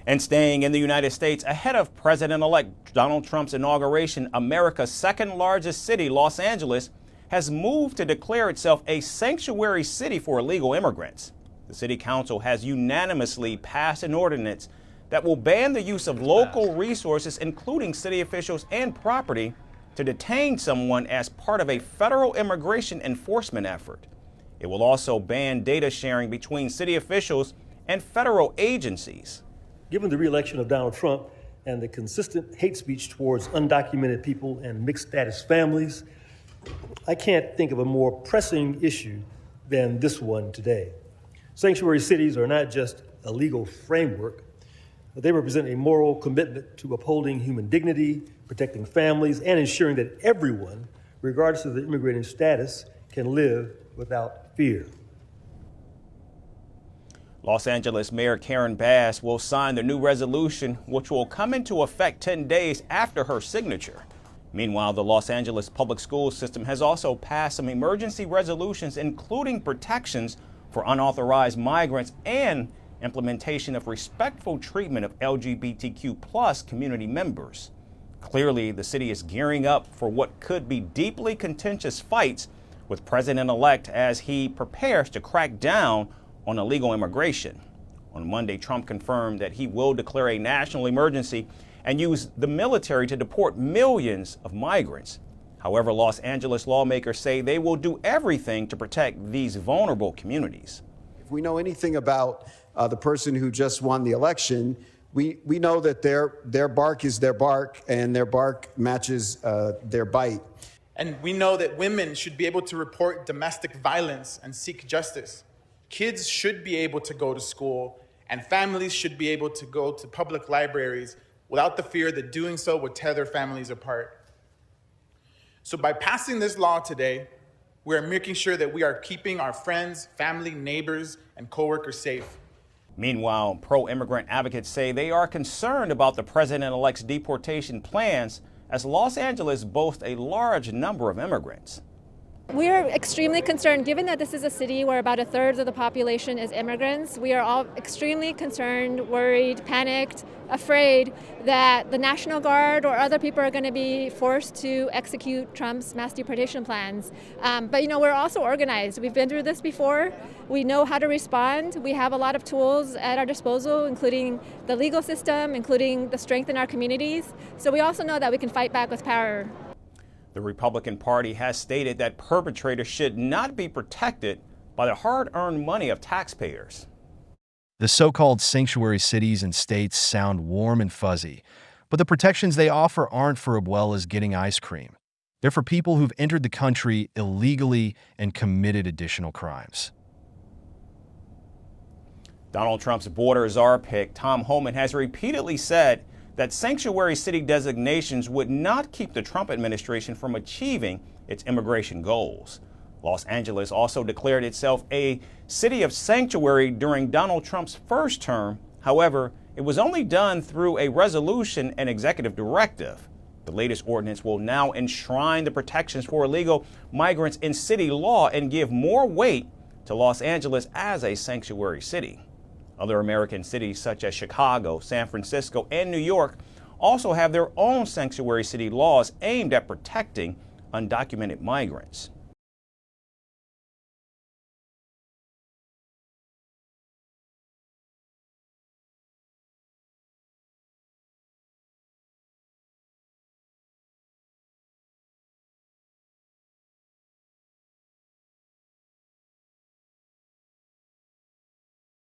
And staying in the United States, ahead of President-elect Donald Trump's inauguration, America's second largest city, Los Angeles, has moved to declare itself a sanctuary city for illegal immigrants. The city council has unanimously passed an ordinance that will ban the use of local resources, including city officials and property, to detain someone as part of a federal immigration enforcement effort. It will also ban data sharing between city officials and federal agencies. Given the re-election of Donald Trump and the consistent hate speech towards undocumented people and mixed status families, I can't think of a more pressing issue than this one today. Sanctuary cities are not just a legal framework, but they represent a moral commitment to upholding human dignity, protecting families, and ensuring that everyone, regardless of their immigrating status, can live without fear. Los Angeles Mayor Karen Bass will sign the new resolution, which will come into effect 10 days after her signature. Meanwhile, the Los Angeles public school system has also passed some emergency resolutions, including protections for unauthorized migrants and implementation of respectful treatment of LGBTQ+ community members. Clearly, the city is gearing up for what could be deeply contentious fights with President-elect as he prepares to crack down on illegal immigration. On Monday, Trump confirmed that he will declare a national emergency and use the military to deport millions of migrants. However, Los Angeles lawmakers say they will do everything to protect these vulnerable communities. If we know anything about the person who just won the election, we know that their bark is their bark and their bark matches their bite. And we know that women should be able to report domestic violence and seek justice. Kids should be able to go to school, and families should be able to go to public libraries without the fear that doing so would tear their families apart. So by passing this law today, we are making sure that we are keeping our friends, family, neighbors, and coworkers safe. Meanwhile, pro-immigrant advocates say they are concerned about the president-elect's deportation plans as Los Angeles boasts a large number of immigrants. We are extremely concerned, given that this is a city where about a third of the population is immigrants. We are all extremely concerned, worried, panicked, afraid that the National Guard or other people are going to be forced to execute Trump's mass deportation plans. But we're also organized. We've been through this before. We know how to respond. We have a lot of tools at our disposal, including the legal system, including the strength in our communities. So we also know that we can fight back with power. The Republican Party has stated that perpetrators should not be protected by the hard-earned money of taxpayers. The so-called sanctuary cities and states sound warm and fuzzy, but the protections they offer aren't for as well as getting ice cream. They're for people who've entered the country illegally and committed additional crimes. Donald Trump's border czar pick, Tom Homan, has repeatedly said that sanctuary city designations would not keep the Trump administration from achieving its immigration goals. Los Angeles also declared itself a city of sanctuary during Donald Trump's first term. However, it was only done through a resolution and executive directive. The latest ordinance will now enshrine the protections for illegal migrants in city law and give more weight to Los Angeles as a sanctuary city. Other American cities such as Chicago, San Francisco, and New York also have their own sanctuary city laws aimed at protecting undocumented migrants.